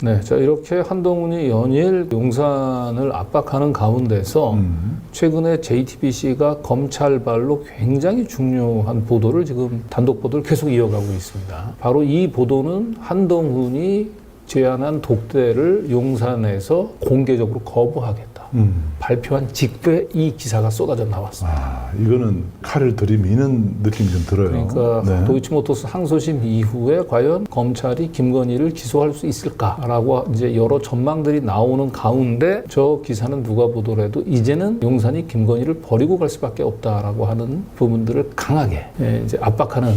네, 자 이렇게 한동훈이 연일 용산을 압박하는 가운데서 최근에 JTBC가 검찰발로 굉장히 중요한 보도를 지금 단독 보도를 계속 이어가고 있습니다. 바로 이 보도는 한동훈이 제안한 독대를 용산에서 공개적으로 거부하겠다. 발표한 직후에 이 기사가 쏟아져 나왔습니다. 이거는 칼을 들이미는 느낌이 좀 들어요. 그러니까 네. 도이치모터스 항소심 이후에 과연 검찰이 김건희를 기소할 수 있을까라고 이제 여러 전망들이 나오는 가운데 저 기사는 누가 보더라도 이제는 용산이 김건희를 버리고 갈 수밖에 없다라고 하는 부분들을 강하게 이제 압박하는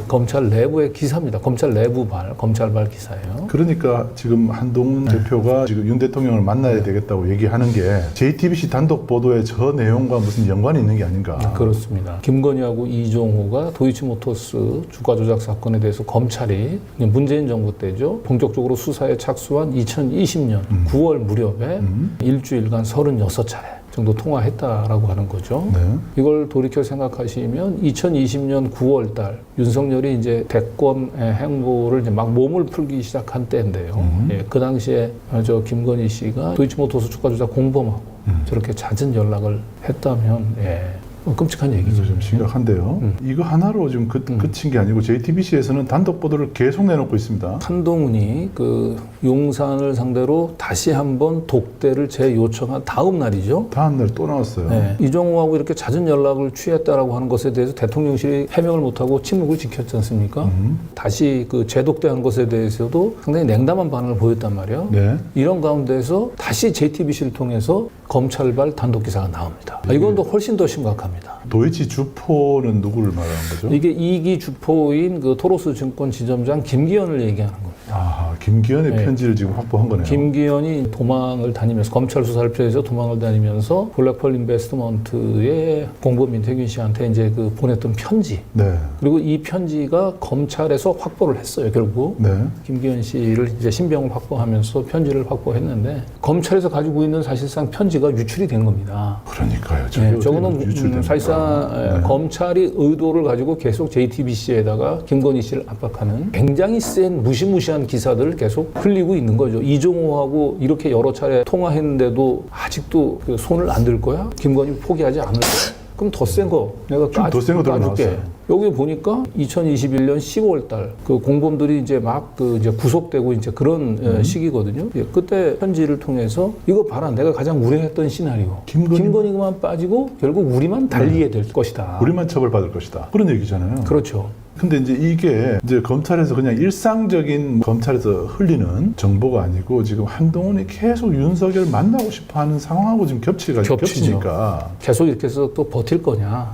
검찰 내부의 기사입니다. 검찰 내부발, 검찰발 기사예요. 그러니까 지금 한동훈 대표가 지금 윤 대통령을 만나야 되겠다고 얘기하는 게 JTBC 단독 보도의 저 내용과 무슨 연관이 있는 게 아닌가. 그렇습니다. 김건희하고 이종호가 도이치모터스 주가 조작 사건에 대해서 검찰이 문재인 정부 때죠. 본격적으로 수사에 착수한 2020년 9월 무렵에 일주일간 36차례 정도 통화했다라고 하는 거죠. 네. 이걸 돌이켜 생각하시면 2020년 9월 달 윤석열이 이제 대권 행보를 이제 막 몸을 풀기 시작한 때인데요. 그 당시에 저 김건희 씨가 도이치모터스 주가 조작 공범하고 저렇게 잦은 연락을 했다면 끔찍한 얘기죠. 좀 심각한데요. 이거 하나로 지금 그친 게 아니고 JTBC에서는 단독 보도를 계속 내놓고 있습니다. 한동훈이 그 용산을 상대로 다시 한번 독대를 재요청한 다음 날이죠. 다음 날 또 나왔어요. 네. 이종호하고 이렇게 잦은 연락을 취했다라고 하는 것에 대해서 대통령실이 해명을 못하고 침묵을 지켰지 않습니까? 다시 그 재독대한 것에 대해서도 상당히 냉담한 반응을 보였단 말이에요. 네. 이런 가운데서 다시 JTBC를 통해서 검찰발 단독 기사가 나옵니다. 이건 더 훨씬 더 심각합니다. 도이치 주포는 누구를 말하는 거죠? 이게 2기 주포인 그 토로스 증권 지점장 김기현을 얘기하는 겁니다. 아, 김기현의 편지를 지금 확보한 거네요. 김기현이 도망을 다니면서 검찰 수사를 피해서 도망을 다니면서 블랙펄 인베스트먼트의 공범 민태균 씨한테 이제 그 보냈던 편지. 네. 그리고 이 편지가 검찰에서 확보를 했어요. 결국 네. 김기현 씨를 이제 신병을 확보하면서 편지를 확보했는데 검찰에서 가지고 있는 사실상 편지가 유출이 된 겁니다. 그러니까요. 저거는 사실상 검찰이 의도를 가지고 계속 JTBC에다가 김건희 씨를 압박하는 굉장히 센 무시무시한 기사들을 계속 흘리고 있는 거죠. 이종호하고 이렇게 여러 차례 통화했는데도 아직도 그 손을 안 들 거야? 김건희 포기하지 않을 거야? 그럼 더 센 거 내가 더 센 거 까줄게. 여기 보니까 2021년 10월 달 그 공범들이 이제 막 그 이제 구속되고 이제 그런 시기거든요. 그때 편지를 통해서 이거 봐라, 내가 가장 우려했던 시나리오. 김건희만 빠지고 결국 우리만 달리게 될 것이다. 우리만 처벌받을 것이다. 그런 얘기잖아요. 그렇죠. 근데 이게 이제 검찰에서 그냥 일상적인 검찰에서 흘리는 정보가 아니고 지금 한동훈이 계속 윤석열 만나고 싶어 하는 상황하고 지금 겹치니까. 계속 이렇게 해서 또 버틸 거냐.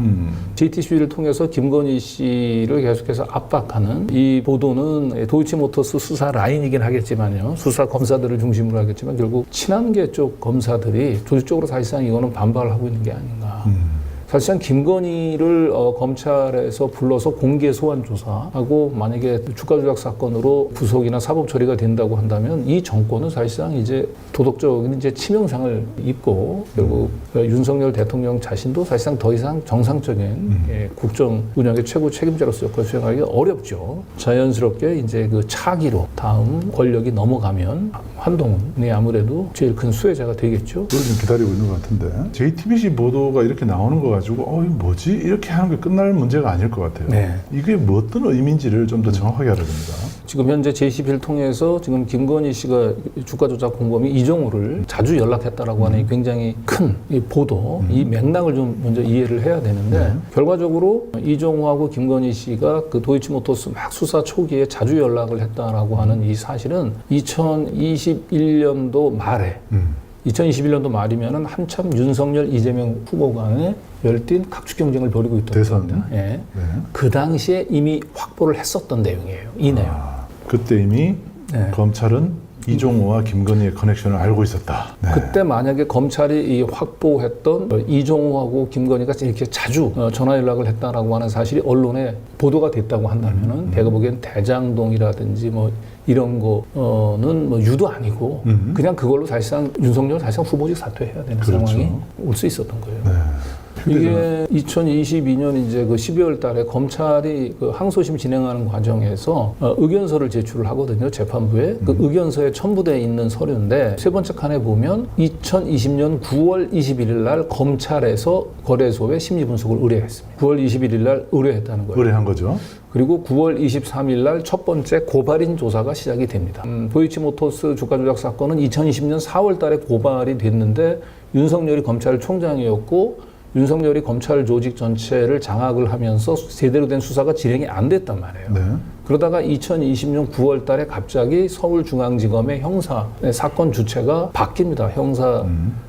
JTBC를 통해서 김건희 씨를 계속해서 압박하는 이 보도는 도이치모터스 수사 라인이긴 하겠지만요. 수사 검사들을 중심으로 하겠지만 결국 친한계 쪽 검사들이 조직적으로 사실상 이거는 반발을 하고 있는 게 아닌가. 사실상 김건희를 검찰에서 불러서 공개 소환 조사하고 만약에 주가 조작 사건으로 구속이나 사법 처리가 된다고 한다면 이 정권은 사실상 이제 도덕적인 이제 치명상을 입고 결국 윤석열 대통령 자신도 사실상 더 이상 정상적인 국정 운영의 최고 책임자로서 역할을 수행하기가 어렵죠. 자연스럽게 이제 그 차기로 다음 권력이 넘어가면 한동훈이 아무래도 제일 큰 수혜자가 되겠죠. 그걸 좀 기다리고 있는 것 같은데 JTBC 보도가 이렇게 나오는 거 가지고 이거 뭐지? 이렇게 하는 게 끝날 문제가 아닐 것 같아요. 네. 이게 뭐 어떤 의미인지를 좀 더 정확하게 알아야 됩니다. 지금 현재 JTBC를 통해서 지금 김건희 씨가 주가 조작 공범이 이종호를 자주 연락했다라고 하는 굉장히 큰 이 보도, 이 맥락을 좀 먼저 이해를 해야 되는데 결과적으로 이종호하고 김건희 씨가 그 도이치모터스 막 수사 초기에 자주 연락을 했다라고 하는 이 사실은 2021년도 말에 2021년도 말이면은 한참 윤석열, 이재명 후보 간에 열띤 각축 경쟁을 벌이고 있던 겁니다. 예. 네. 그 당시에 이미 확보를 했었던 내용이에요. 이 내용. 그때 이미 검찰은 이종호와 김건희의 커넥션을 알고 있었다. 네. 그때 만약에 검찰이 확보했던 이종호하고 김건희가 이렇게 자주 전화 연락을 했다라고 하는 사실이 언론에 보도가 됐다고 한다면은 제가 보기엔 대장동이라든지 뭐 이런 거는 뭐 유도 아니고 그냥 그걸로 사실상 윤석열 사실상 후보직 사퇴해야 되는 상황이 올 수 있었던 거예요. 네. 휴대전화. 이게 2022년 이제 그 12월 달에 검찰이 그 항소심 진행하는 과정에서 의견서를 제출을 하거든요. 재판부에. 그 의견서에 첨부되어 있는 서류인데 세 번째 칸에 보면 2020년 9월 21일 날 검찰에서 거래소에 심리분석을 의뢰했습니다. 9월 21일 날 의뢰했다는 거예요. 의뢰한 거죠. 그리고 9월 23일 날 첫 번째 고발인 조사가 시작이 됩니다. 도이치모터스 주가 조작 사건은 2020년 4월 달에 고발이 됐는데 윤석열이 검찰총장이었고 윤석열이 검찰 조직 전체를 장악을 하면서 제대로 된 수사가 진행이 안 됐단 말이에요. 네. 그러다가 2020년 9월 달에 갑자기 서울중앙지검의 형사 사건 주체가 바뀝니다. 형사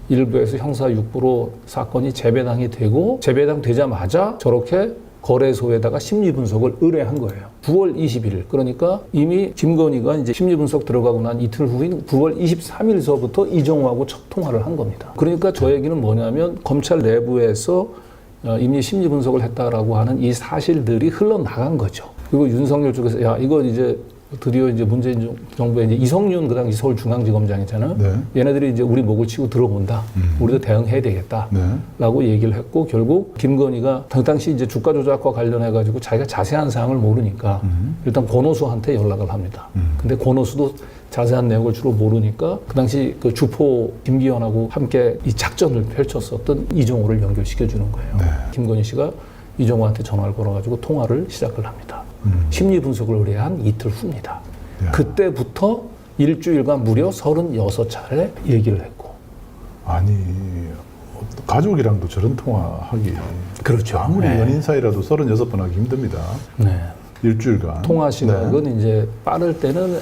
1부에서 형사 6부로 사건이 재배당이 되고 재배당 되자마자 저렇게 거래소에다가 심리분석을 의뢰한 거예요. 9월 21일. 그러니까 이미 김건희가 이제 심리분석 들어가고 난 이틀 후인 9월 23일서부터 이정호하고 첫 통화를 한 겁니다. 그러니까 저 얘기는 뭐냐면 검찰 내부에서 이미 심리분석을 했다라고 하는 이 사실들이 흘러나간 거죠. 그리고 윤석열 쪽에서 야, 이거 이제 드디어 이제 문재인 정부의 이제 이성윤 그 당시 서울중앙지검장이잖아요. 네. 얘네들이 이제 우리 목을 치고 들어본다. 우리도 대응해야 되겠다. 네. 라고 얘기를 했고 결국 김건희가 당시 이제 주가 조작과 관련해 가지고 자기가 자세한 사항을 모르니까 일단 권오수한테 연락을 합니다. 근데 권오수도 자세한 내용을 주로 모르니까 그 당시 그 주포 김기현하고 함께 이 작전을 펼쳤었던 이정호를 연결시켜 주는 거예요. 네. 김건희 씨가 이정호한테 전화를 걸어가지고 통화를 시작을 합니다. 심리 분석을 의뢰한 이틀 후입니다. 야. 그때부터 일주일간 무려 36차례 얘기를 했고. 아니 가족이랑도 저런 통화하기 그렇죠. 아무리 네. 연인 사이라도 36번 하기 힘듭니다. 네. 일주일간. 통화 시각은 네. 이제 빠를 때는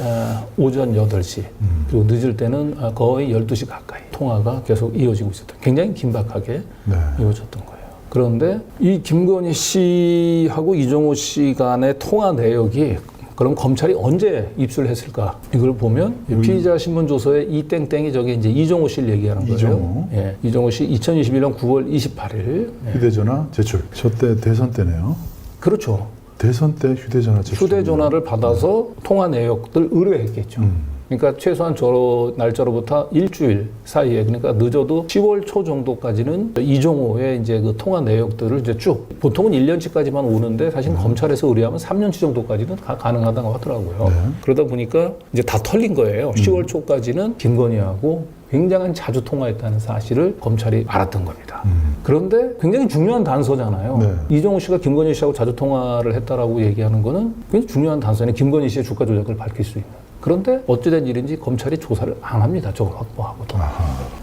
오전 8시 그리고 늦을 때는 거의 12시 가까이 통화가 계속 이어지고 있었던 굉장히 긴박하게 네. 이어졌던 거예요. 그런데 이 김건희 씨하고 이정호 씨 간의 통화 내역이 그럼 검찰이 언제 입수를 했을까? 이걸 보면 피의자 신문 조서에 이 땡땡이 저게 이제 이정호 씨를 얘기하는 거예요. 이정호. 예, 이정호 씨 2021년 9월 28일. 예. 휴대전화 제출. 저 때 대선 때네요. 그렇죠. 대선 때 휴대전화 제출. 휴대전화를 받아서 통화 내역들 의뢰했겠죠. 그러니까 최소한 저 날짜로부터 일주일 사이에 그러니까 늦어도 10월 초 정도까지는 이정호의 이제 그 통화 내역들을 이제 쭉 보통은 1년치까지만 오는데 사실 검찰에서 의뢰하면 3년치 정도까지는 가능하다고 하더라고요. 네. 그러다 보니까 이제 다 털린 거예요. 10월 초까지는 김건희하고 굉장히 자주 통화했다는 사실을 검찰이 알았던 겁니다. 그런데 굉장히 중요한 단서잖아요. 네. 이정호 씨가 김건희 씨하고 자주 통화를 했다라고 얘기하는 거는 굉장히 중요한 단서네. 김건희 씨의 주가 조작을 밝힐 수 있는. 그런데 어찌된 일인지 검찰이 조사를 안 합니다. 저걸 확보하고도.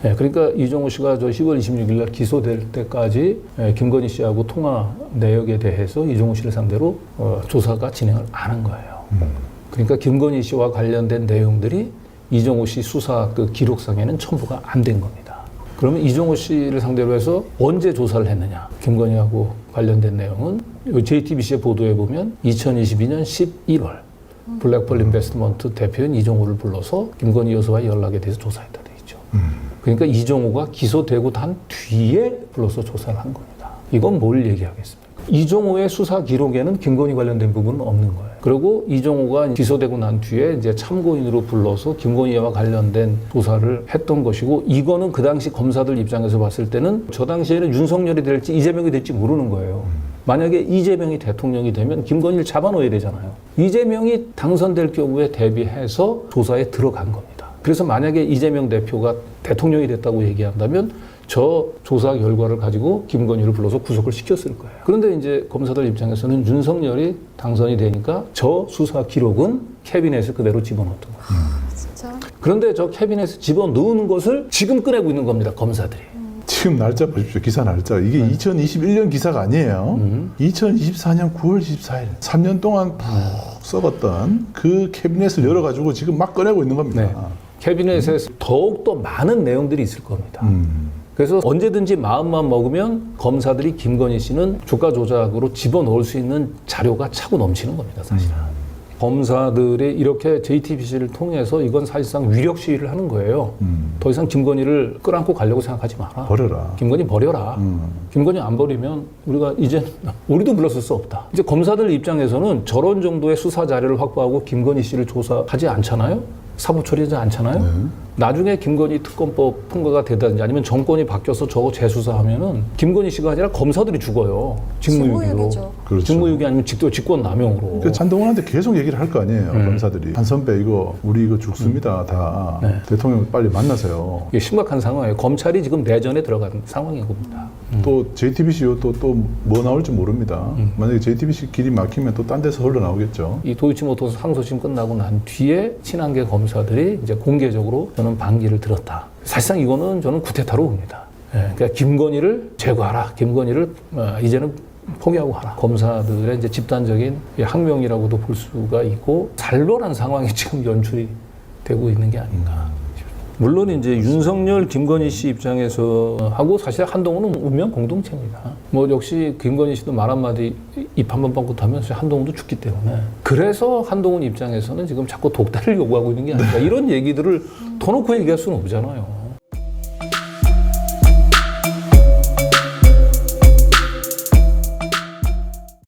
네, 그러니까 이정호 씨가 저 10월 26일 날 기소될 때까지 김건희 씨하고 통화 내역에 대해서 이정호 씨를 상대로 조사가 진행을 안 한 거예요. 그러니까 김건희 씨와 관련된 내용들이 이정호 씨 수사 그 기록상에는 첨부가 안 된 겁니다. 그러면 이정호 씨를 상대로 해서 언제 조사를 했느냐? 김건희하고 관련된 내용은 JTBC의 보도에 보면 2022년 11월 블랙펄 인베스트먼트 대표인 이정호를 불러서 김건희 여사와의 연락에 대해서 조사했다 돼 있죠. 그러니까 이정호가 기소되고 난 뒤에 불러서 조사를 한 겁니다. 이건 뭘 얘기하겠습니까? 이정호의 수사 기록에는 김건희 관련된 부분은 없는 거예요. 그리고 이정호가 기소되고 난 뒤에 이제 참고인으로 불러서 김건희와 관련된 조사를 했던 것이고 이거는 그 당시 검사들 입장에서 봤을 때는 저 당시에는 윤석열이 될지 이재명이 될지 모르는 거예요. 만약에 이재명이 대통령이 되면 김건희를 잡아놓아야 되잖아요. 이재명이 당선될 경우에 대비해서 조사에 들어간 겁니다. 그래서 만약에 이재명 대표가 대통령이 됐다고 얘기한다면 저 조사 결과를 가지고 김건희를 불러서 구속을 시켰을 거예요. 그런데 이제 검사들 입장에서는 윤석열이 당선이 되니까 저 수사 기록은 캐비넷에 그대로 집어넣었던 거예요. 진짜? 그런데 저 캐비넷에 집어넣는 것을 지금 꺼내고 있는 겁니다. 검사들이. 지금 날짜 보십시오. 기사 날짜. 이게 2021년 기사가 아니에요. 2024년 9월 24일. 3년 동안 푹 썩었던 그 캐비넷을 열어가지고 지금 막 꺼내고 있는 겁니다. 네. 캐비넷에 더욱더 많은 내용들이 있을 겁니다. 그래서 언제든지 마음만 먹으면 검사들이 김건희 씨는 주가 조작으로 집어넣을 수 있는 자료가 차고 넘치는 겁니다, 사실은. 검사들이 이렇게 JTBC를 통해서 이건 사실상 위력 시위를 하는 거예요. 더 이상 김건희를 끌어안고 가려고 생각하지 마라. 버려라. 김건희 버려라. 김건희 안 버리면 우리가 이제 우리도 물러설 수 없다. 이제 검사들 입장에서는 저런 정도의 수사 자료를 확보하고 김건희 씨를 조사하지 않잖아요. 사법 처리하지 않잖아요. 나중에 김건희 특검법 통과가 되든지 아니면 정권이 바뀌어서 저거 재수사하면은 김건희 씨가 아니라 검사들이 죽어요. 직무유기로. 직무유기죠. 그렇죠. 직무유기 아니면 직권남용으로. 그러니까 한동훈한테 계속 얘기를 할 거 아니에요. 검사들이. 한 선배 이거 우리 이거 죽습니다. 다. 네. 대통령 빨리 만나세요. 이게 심각한 상황이에요. 검찰이 지금 내전에 들어간 상황인 겁니다. 또 JTBC 또 뭐 나올지 모릅니다. 만약에 JTBC 길이 막히면 또 딴 데서 흘러나오겠죠. 이 도이치모터스 항소심 끝나고 난 뒤에 친한계 검사들이 이제 공개적으로 저는 반기를 들었다. 사실상 이거는 저는 구테타로 봅니다. 그러니까 김건희를 제거하라. 김건희를 이제는 포기하고 하라. 검사들의 이제 집단적인 항명이라고도 볼 수가 있고 살벌한 상황이 지금 연출이 되고 있는 게 아닌가. 물론 이제 윤석열, 김건희 씨 입장에서 하고 사실 한동훈은 운명 공동체입니다. 뭐 역시 김건희 씨도 말 한마디 입 한번 뻥긋하면 한동훈도 죽기 때문에 그래서 한동훈 입장에서는 지금 자꾸 독달을 요구하고 있는 게 아닌가 이런 얘기들을 터놓고 얘기할 수는 없잖아요.